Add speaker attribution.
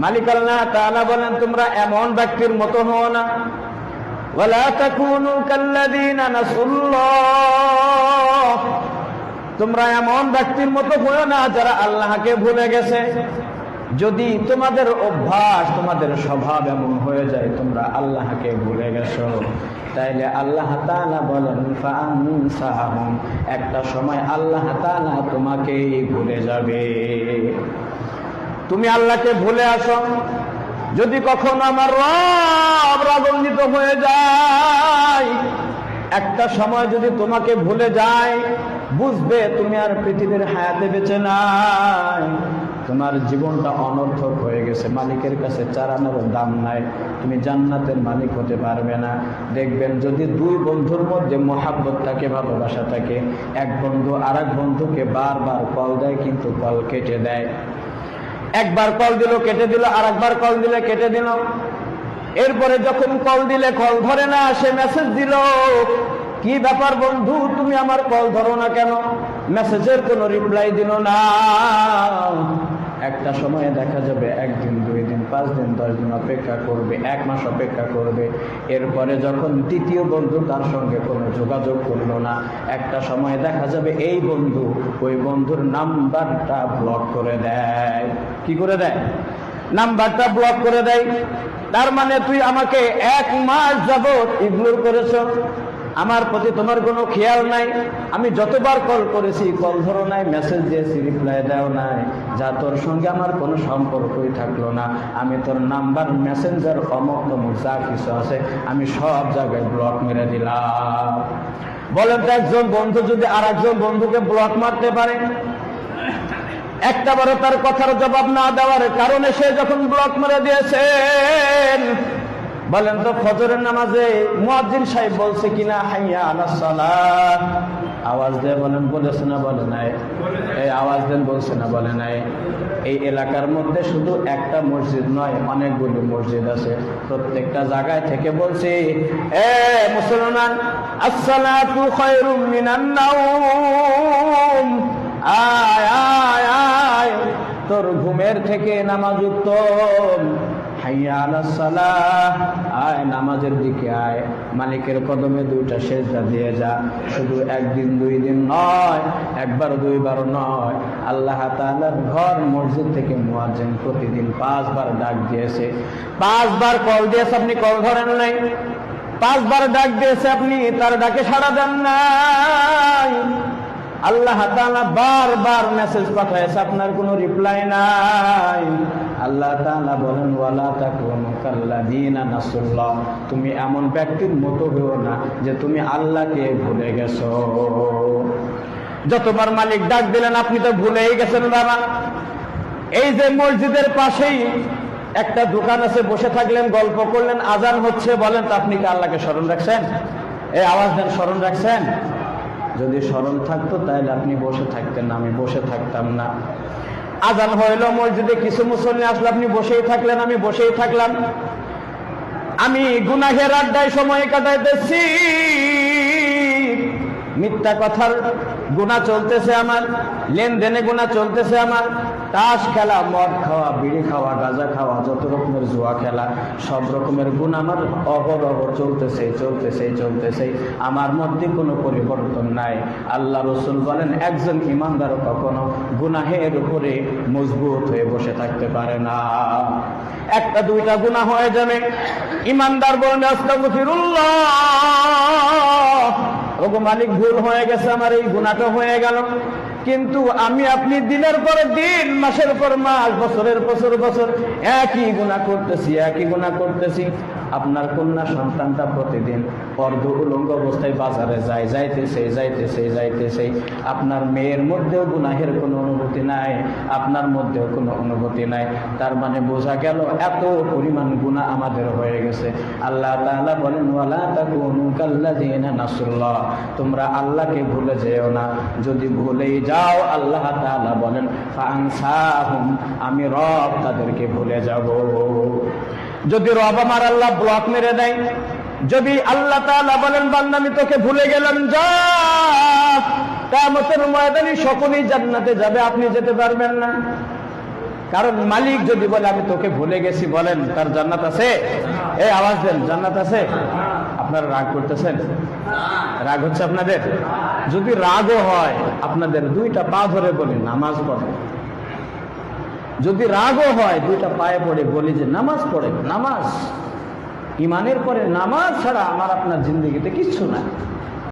Speaker 1: মালিক আল্লাহ তাআলা বলেন, তোমরা এমন ব্যক্তির মতো হও না, ওয়ালা তাকুনু কাল্লাযীনা নাসুল্লাহ, তোমরা এমন ব্যক্তির মতো হও না যারা আল্লাহকে ভুলে গেছে। যদি তোমাদের অভ্যাস, তোমাদের স্বভাব এমন হয়ে যায় তোমরা আল্লাহকে ভুলে গেছো, তাইলে আল্লাহ তাআলা বলেন ফাআনসাহুম, একটা সময় আল্লাহ তাআলা তোমাকেই ভুলে যাবে। তুমি আল্লাহকে ভুলে আসো, যদি কখনো আমার রব রাগান্বিত হয়ে যায়, একটা সময় যদি তোমাকে ভুলে যায়, বুঝবে তুমি আর পৃথিবীর হায়াতে বেঁচে নাই, তোমার জীবনটা অনর্থক হয়ে গেছে, মালিকের কাছে চারানোর দাম নাই, তুমি জান্নাতের মালিক হতে পারবে না। দেখবেন যদি দুই বন্ধুর মধ্যে মহাব্বত থাকে, ভালোবাসা থাকে, এক বন্ধু আরেক বন্ধুকে বারবার কল দেয় কিন্তু কল কেটে দেয়, একবার কল দিল কেটে দিল, আরেকবার কল দিলে কেটে দিল, এরপরে যখন কল দিলে কল ধরে না, সে মেসেজ দিল, কি ব্যাপার বন্ধু তুমি আমার কল ধরো না কেন, মেসেজের কোনো রিপ্লাই দিল না। একটা সময়ে দেখা যাবে 1 দিন 2 দিন 5 দিন 10 দিন অপেক্ষা করবে, 1 মাস অপেক্ষা করবে, এরপরে যখন তৃতীয় বন্ধু তার সঙ্গে কোনো যোগাযোগ করলো না, একটা সময় দেখা যাবে এই বন্ধু ওই বন্ধুর নাম্বারটা ব্লক করে দেয়। কি করে দেয়? নাম্বারটা ব্লক করে দেয়। তার মানে তুই আমাকে 1 মাস যাবত ইগনোর করেছো, আমার প্রতি তোমার কোনো খেয়াল নাই, আমি যতবার কল করেছি কল ধরো নাই, মেসেজ দিয়েছি রিপ্লাই দাও নাই, যা তোর সঙ্গে আমার কোনো সম্পর্কই থাকলো না, আমি তোর নাম্বার, মেসেঞ্জার, অমুক তমুক যা কিছু আছে আমি সব জায়গায় ব্লক মেরে দিলাম। বলেন তো, একজন বন্ধু যদি আর একজন বন্ধুকে ব্লক মারতে পারে, একটাবারও তার কথার জবাব না দেওয়ার কারণে সে যখন ব্লক মেরে দিয়েছেন, বলেন তো ফজরের নামাজে মুয়াজ্জিন সাহেব বলছে কিনা হাইয়া আলাস সালাত, আওয়াজ দিয়ে বলেন, বলেছে না বলে নাই? এই আওয়াজ দেন, বলছে না বলে নাই? এই এলাকার মধ্যে শুধু একটা মসজিদ নয়, অনেকগুলো মসজিদ আছে, প্রত্যেকটা জায়গায় থেকে বলছে, এ মুসলমান, আসসালাতু খায়রুম মিনান নাওম, আয় আয় আয়, তোর ঘুমের থেকে নামাজ উত্তম, হাইয়া আলাস সালাহ, আয় নামাজের দিকে আয়, মালিকের কদমে 2টা সেজদা দিয়ে যা। শুধু 1 দিন 2 দিন নয়, 1বার 2বার নয়, আল্লাহ তাআলার ঘর মসজিদ থেকে মুয়াজ্জিন প্রতিদিন 5 বার ডাক দিয়েছে, 5 বার কল দিয়েছে, আপনি কল ধরেন নাই, 5 বার ডাক দিয়েছে, আপনি তার ডাকে সাড়া দেন নাই, আল্লাহ তাআলা বারবার মেসেজ পাঠাইছে, আপনার কোনো রিপ্লাই নাই। আল্লাহ তাআলা বলেন, ওয়ালা তাকুনু কাল্লাযীনা নাসুল্লাহ, তুমি এমন ব্যক্তির মতো হও না যে তুমি আল্লাহকে ভুলে গেছো। যতবার মালিক ডাক দিলেন আপনি তো ভুলেই গেছেন বাবা। এই যে মসজিদের পাশেই একটা দোকান আছে, বসে থাকলেন, গল্প করলেন, আজান হচ্ছে, বলেন তো আপনি কি আল্লাহকে স্মরণ রাখছেন? এই আওয়াজ দেন, স্মরণ রাখছেন? যদি স্মরণ থাকতো তাহলে আপনি বসে থাকতেন না, আমি বসে থাকতাম না। আজান হইল, মসজিদে কিছু মুসল্লি আসলো, আপনি বসেই থাকলেন, আমি বসেই থাকলাম, আমি গুনাহের আড্ডায় সময় কাটাইতেছি, মিথ্যা কথার গুনাহ চলতেছে আমার, লেনদেনে গুনাহ চলতেছে আমার, তাস খেলা, মদ খাওয়া, বিড়ি খাওয়া, গাঁজা খাওয়া, যত রকমের জুয়া খেলা, সব রকমের গুনাহ আমার অহরহ চলতেছে চলতেছে চলতেছে, আমার মধ্যে কোনো পরিবর্তন নাই। আল্লাহ রাসূল বলেন, একজন ঈমানদার কখনো গুনাহের উপরে মজবুত হয়ে বসে থাকতে পারে না। 1টা 2টা গুনাহ হয়ে যাবে, ঈমানদার বলেন আস্তাগফিরুল্লাহ, ওগো মালিক ভুল হয়ে গেছে, আমার এই গুনাহটা হয়ে গেল, কিন্তু আমি আপনি দিনের পরে দিন, মাসের পর মাস, বছরের পর বছর একই গুনাহ করতেছি, একই গুনাহ করতেছি। আপনার কন্যা সন্তানটা প্রতিদিন অর্ধ উলঙ্গ অবস্থায় বাজারে যায়, যাইতেছে, আপনার মেয়ের মধ্যেও গুনাহের কোনো অনুভূতি নাই, আপনার মধ্যেও কোনো অনুভূতি নাই, তার মানে বোঝা গেল এত পরিমাণ গুনাহ আমাদের হয়ে গেছে। আল্লাহ তাআলা বলেন, ওয়ালা তাকুনু কাল্লাযীনা নাসুল্লাহ, তোমরা আল্লাহকে ভুলে যেও না, যদি ভুলেই যাও আল্লাহ তাআলা বলেন ফাআনসাহুম, আমি রব তাদেরকে ভুলে যাব। যদি রব আমার আল্লাহ ব্লক মেরে দেয়, যদি আল্লাহ তাআলা বলেন বান্দা আমি তোকে ভুলে গেলাম, যা, কিয়ামতের ময়দানে সকলেই জান্নাতে যাবে, আপনি যেতে পারবেন না। কারণ মালিক যদি বলে আমি তোকে ভুলে গেছি, বলেন তার জান্নাত আছে? এই আওয়াজ দেন, জান্নাত আছে? আপনারা রাগ করতেছেন? রাগ হচ্ছে আপনাদের? যদি রাগও হয় আপনাদের দুইটা পা ধরে বলি নামাজ পড়ো। যদি রাগও হয় দুইটা পায়ে পড়ে বলি যে নামাজ পড়ে। নামাজ ইমানের পরে নামাজ ছাড়া আমার আপনার জিন্দগিতে কিচ্ছু না।